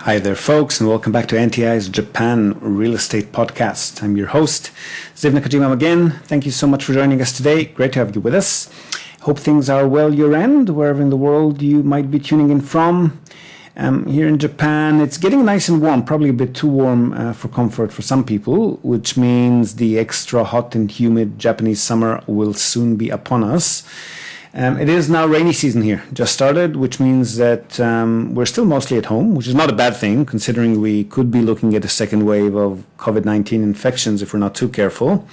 Hi there, folks, and welcome back to NTI's Japan Real Estate Podcast. I'm your host, Ziv Nakajima again. Thank you so much for joining us today. Great to have you with us. Hope things are well your end, wherever in the world you might be tuning in from. Here in Japan, it's getting nice and warm, probably a bit too warm for comfort for some people, which means the extra hot and humid Japanese summer will soon be upon us. It is now rainy season here, just started, which means that we're still mostly at home, which is not a bad thing, considering we could be looking at a second wave of COVID-19 infections if we're not too careful.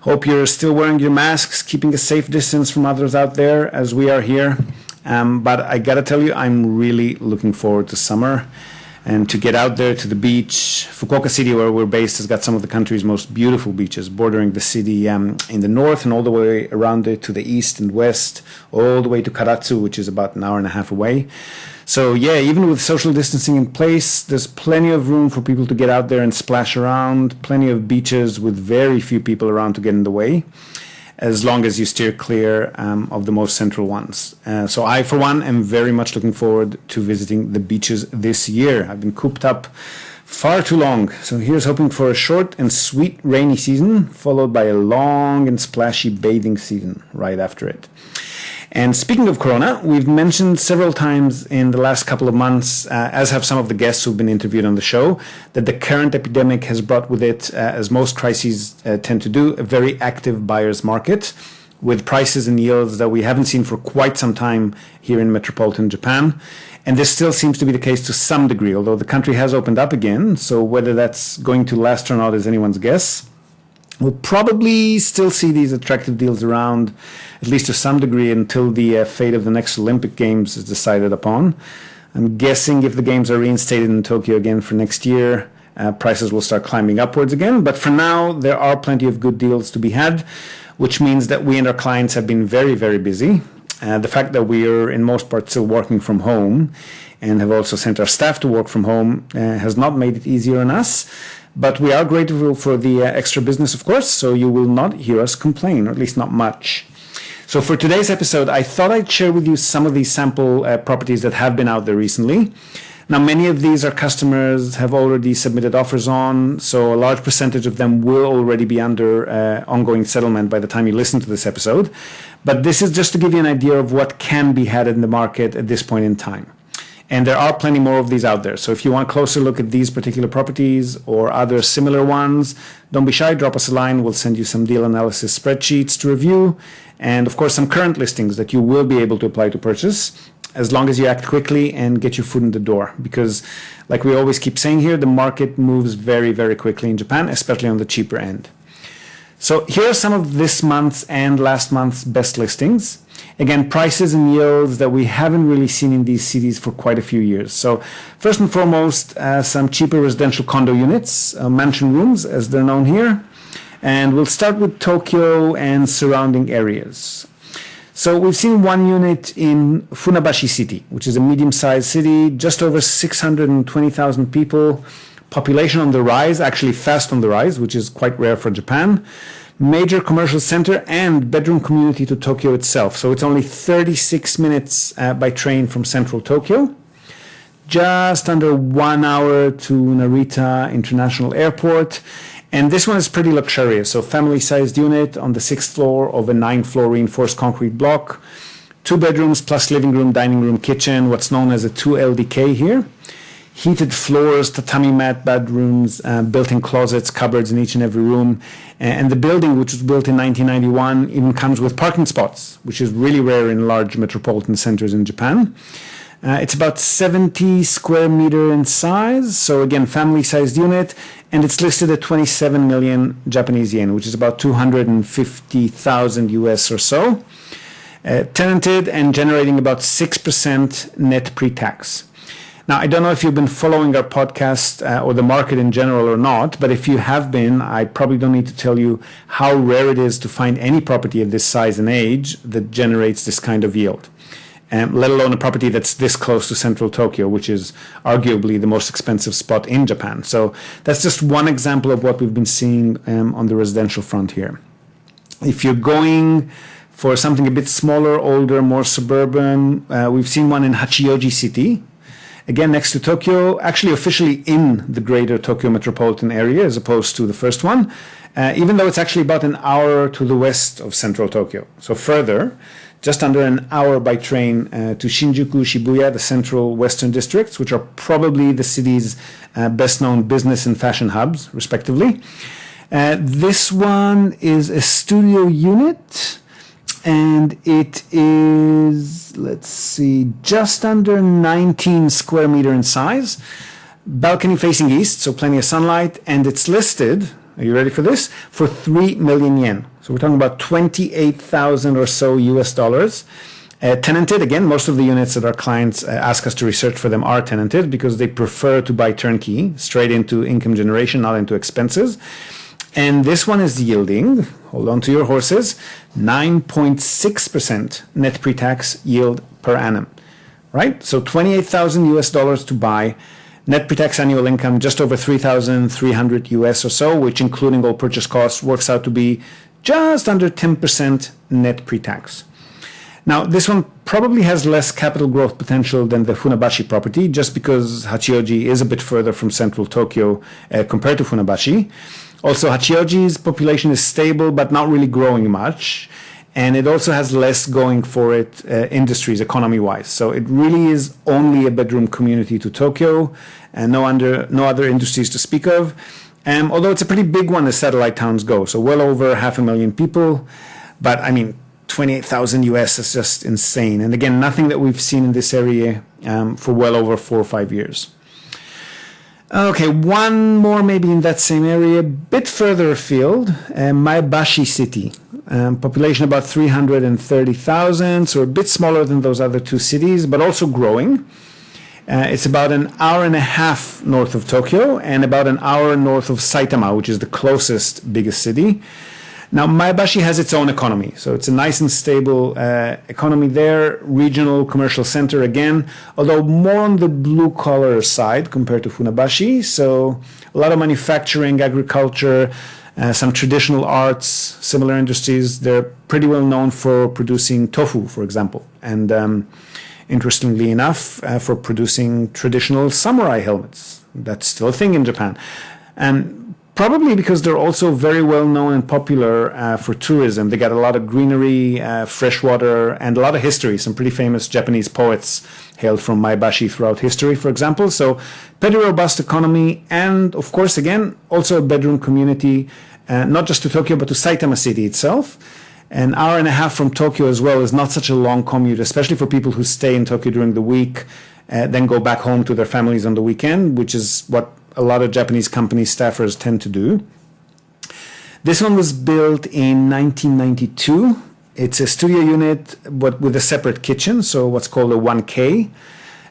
Hope you're still wearing your masks, keeping a safe distance from others out there, as we are here. But I gotta tell you, I'm really looking forward to summer and to get out there to the beach. Fukuoka City, where we're based, has got some of the country's most beautiful beaches, bordering the city in the north and all the way around it to the east and west, all the way to Karatsu, which is about an hour and a half away. So yeah, even with social distancing in place, there's plenty of room for people to get out there and splash around, plenty of beaches with very few people around to get in the way, as long as you steer clear of the most central ones. So I, for one, am very much looking forward to visiting the beaches this year. I've been cooped up far too long. So here's hoping for a short and sweet rainy season, followed by a long and splashy bathing season right after it. And speaking of Corona, we've mentioned several times in the last couple of months, as have some of the guests who've been interviewed on the show, that the current epidemic has brought with it, as most crises tend to do, a very active buyer's market with prices and yields that we haven't seen for quite some time here in metropolitan Japan. And this still seems to be the case to some degree, although the country has opened up again. So whether that's going to last or not is anyone's guess. We'll probably still see these attractive deals around, at least to some degree, until the fate of the next Olympic Games is decided upon. I'm guessing if the Games are reinstated in Tokyo again for next year, prices will start climbing upwards again. But for now, there are plenty of good deals to be had, which means that we and our clients have been very, very busy. The fact that we are, in most parts, still working from home and have also sent our staff to work from home has not made it easier on us. But we are grateful for the extra business, of course, so you will not hear us complain, or at least not much. So for today's episode, I thought I'd share with you some of these sample properties that have been out there recently. Now, many of these our customers have already submitted offers on, so a large percentage of them will already be under ongoing settlement by the time you listen to this episode. But this is just to give you an idea of what can be had in the market at this point in time. And there are plenty more of these out there. So if you want a closer look at these particular properties or other similar ones, don't be shy, drop us a line. We'll send you some deal analysis spreadsheets to review. And of course, some current listings that you will be able to apply to purchase, as long as you act quickly and get your foot in the door. Because like we always keep saying here, the market moves very, very quickly in Japan, especially on the cheaper end. So here are some of this month's and last month's best listings. Again, prices and yields that we haven't really seen in these cities for quite a few years. So first and foremost, some cheaper residential condo units, mansion rooms as they're known here. And we'll start with Tokyo and surrounding areas. So we've seen one unit in Funabashi City, which is a medium-sized city, just over 620,000 people. Population on the rise, actually fast on the rise, which is quite rare for Japan. Major commercial center and bedroom community to Tokyo itself. So it's only 36 minutes by train from central Tokyo. Just under 1 hour to Narita International Airport. And this one is pretty luxurious. So family-sized unit on the 6th floor of a 9-floor reinforced concrete block. 2 bedrooms plus living room, dining room, kitchen, what's known as a 2LDK here. Heated floors, tatami mat bedrooms, built-in closets, cupboards in each and every room. And the building, which was built in 1991, even comes with parking spots, which is really rare in large metropolitan centers in Japan. It's about 70 square meter in size. So again, family-sized unit. And it's listed at 27 million Japanese yen, which is about 250,000 US or so. Tenanted and generating about 6% net pre-tax. Now, I don't know if you've been following our podcast or the market in general or not, but if you have been, I probably don't need to tell you how rare it is to find any property of this size and age that generates this kind of yield, let alone a property that's this close to central Tokyo, which is arguably the most expensive spot in Japan. So that's just one example of what we've been seeing on the residential front here. If you're going for something a bit smaller, older, more suburban, we've seen one in Hachioji City. Again, next to Tokyo, actually officially in the greater Tokyo metropolitan area as opposed to the first one, even though it's actually about an hour to the west of central Tokyo. So further, just under an hour by train to Shinjuku, Shibuya, the central western districts, which are probably the city's best-known business and fashion hubs, respectively. This one is a studio unit, and it is, let's see, just under 19 square meter in size, balcony facing east, so plenty of sunlight, and it's listed, are you ready for this, for 3 million yen. So we're talking about 28,000 or so US dollars. Tenanted, again, most of the units that our clients ask us to research for them are tenanted because they prefer to buy turnkey, straight into income generation, not into expenses. And this one is yielding, hold on to your horses, 9.6% net pre-tax yield per annum, right? So 28,000 US dollars to buy, net pre-tax annual income just over 3,300 US or so, which including all purchase costs works out to be just under 10% net pre-tax. Now, this one probably has less capital growth potential than the Funabashi property, just because Hachioji is a bit further from central Tokyo compared to Funabashi. Also, Hachioji's population is stable, but not really growing much. And it also has less going for it industries, economy-wise. So it really is only a bedroom community to Tokyo, and no other industries to speak of. Although it's a pretty big one as satellite towns go, so well over 500,000 people. But I mean, 28,000 US is just insane. And again, nothing that we've seen in this area for well over 4 or 5 years. Okay, one more maybe in that same area, a bit further afield, Maebashi City. Population about 330,000, so a bit smaller than those other two cities, but also growing. It's about an hour and a half north of Tokyo and about an hour north of Saitama, which is the closest biggest city. Now, Maebashi has its own economy, so it's a nice and stable economy there. Regional commercial center again, although more on the blue-collar side compared to Funabashi. So a lot of manufacturing, agriculture, some traditional arts, similar industries. They're pretty well known for producing tofu, for example, and interestingly enough, for producing traditional samurai helmets. That's still a thing in Japan. And probably because they're also very well known and popular for tourism. They got a lot of greenery, freshwater, and a lot of history. Some pretty famous Japanese poets hailed from Maebashi throughout history, for example. So pretty robust economy, and of course, again, also a bedroom community, not just to Tokyo, but to Saitama City itself. An hour and a half from Tokyo as well is not such a long commute, especially for people who stay in Tokyo during the week, then go back home to their families on the weekend, which is what a lot of Japanese company staffers tend to do. This one was built in 1992. It's a studio unit, but with a separate kitchen, so what's called a 1K.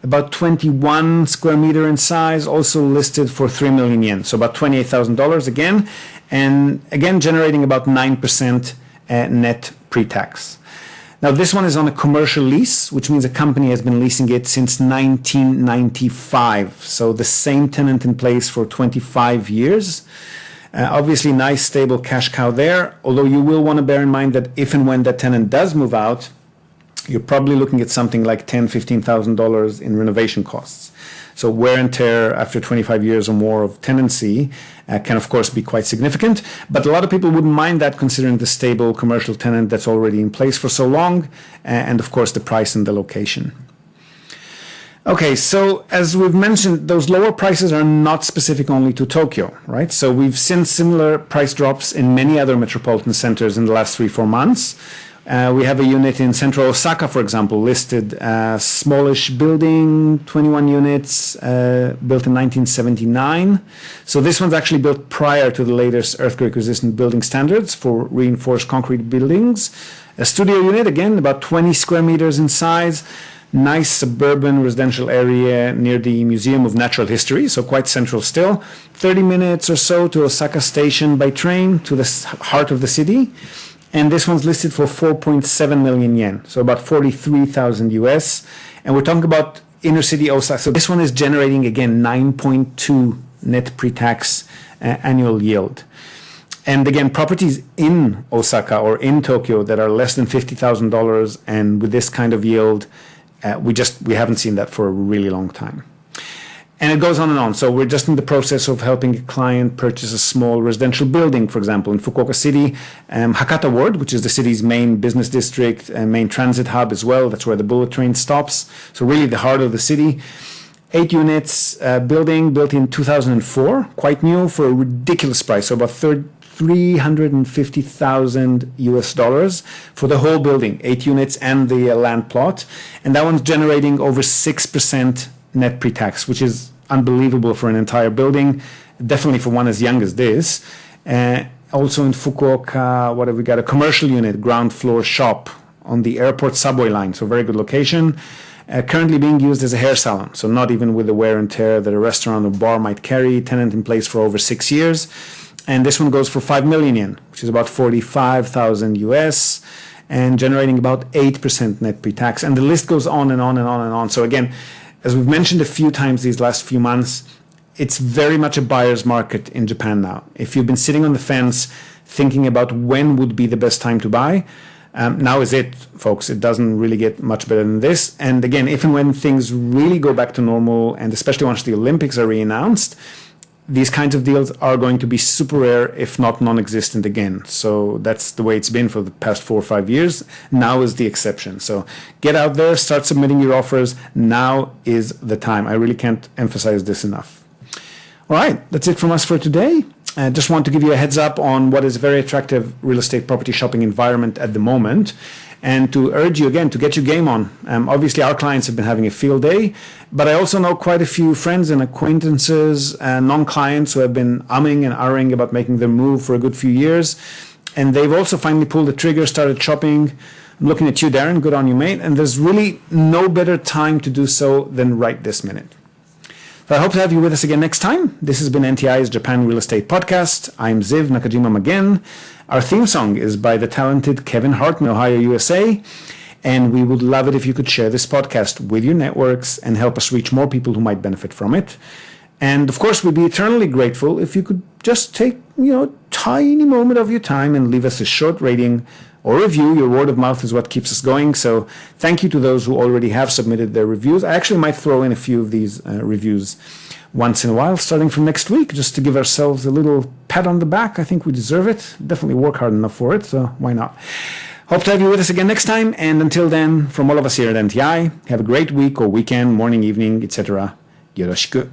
About 21 square meter in size, also listed for 3 million yen, so about $28,000 again, and again generating about 9% net pre-tax. Now, this one is on a commercial lease, which means a company has been leasing it since 1995. So the same tenant in place for 25 years. Obviously, nice, stable cash cow there. Although you will want to bear in mind that if and when that tenant does move out, you're probably looking at something like $10,000, $15,000 in renovation costs. So wear and tear after 25 years or more of tenancy can, of course, be quite significant. But a lot of people wouldn't mind that, considering the stable commercial tenant that's already in place for so long, and, of course, the price and the location. Okay, so as we've mentioned, those lower prices are not specific only to Tokyo, right? So we've seen similar price drops in many other metropolitan centers in the last 3-4 months. We have a unit in central Osaka, for example, listed, smallish building, 21 units, built in 1979. So this one's actually built prior to the latest earthquake-resistant building standards for reinforced concrete buildings. A studio unit, again, about 20 square meters in size, nice suburban residential area near the Museum of Natural History, so quite central still. 30 minutes or so to Osaka Station by train to the heart of the city. And this one's listed for 4.7 million yen, so about 43,000 US. And we're talking about inner city Osaka. So this one is generating, again, 9.2 net pre-tax annual yield. And again, properties in Osaka or in Tokyo that are less than $50,000 and with this kind of yield, we haven't seen that for a really long time. And it goes on and on. So we're just in the process of helping a client purchase a small residential building, for example, in Fukuoka City, Hakata Ward, which is the city's main business district and main transit hub as well. That's where the bullet train stops. So really the heart of the city. 8 units building built in 2004, quite new, for a ridiculous price. So about $350,000 for the whole building, 8 units and the land plot. And that one's generating over 6% net pre-tax, which is unbelievable for an entire building, definitely for one as young as this. Also in Fukuoka, what have we got? A commercial unit, ground floor shop on the airport subway line, so very good location. Currently being used as a hair salon, so not even with the wear and tear that a restaurant or bar might carry. Tenant in place for over 6 years. And this one goes for 5 million yen, which is about 45,000 US, and generating about 8% net pre-tax. And the list goes on and on and on and on. So again, as we've mentioned a few times these last few months, it's very much a buyer's market in Japan now. If you've been sitting on the fence thinking about when would be the best time to buy, now is it, folks. It doesn't really get much better than this. And again, if and when things really go back to normal, and especially once the Olympics are re-announced, these kinds of deals are going to be super rare, if not non-existent again. So that's the way it's been for the past 4 or 5 years. Now is the exception. So get out there, start submitting your offers. Now is the time. I really can't emphasize this enough. All right, that's it from us for today. I just want to give you a heads up on what is a very attractive real estate property shopping environment at the moment, and to urge you again to get your game on. Obviously, our clients have been having a field day, but I also know quite a few friends and acquaintances and non-clients who have been umming and ahhing about making their move for a good few years, and they've also finally pulled the trigger, started shopping. I'm looking at you, Darren. Good on you, mate. And there's really no better time to do so than right this minute. So I hope to have you with us again next time. This has been NTI's Japan Real Estate Podcast. I'm Ziv Nakajima again. Our theme song is by the talented Kevin Hart in Ohio, USA. And we would love it if you could share this podcast with your networks and help us reach more people who might benefit from it. And of course, we'd be eternally grateful if you could just take, tiny moment of your time and leave us a short rating or review. Your word of mouth is what keeps us going. So thank you to those who already have submitted their reviews. I actually might throw in a few of these reviews once in a while, starting from next week, just to give ourselves a little pat on the back. I think we deserve it. Definitely work hard enough for it, so why not? Hope to have you with us again next time. And until then, from all of us here at NTI, have a great week or weekend, morning, evening, etc. Yoroshiku.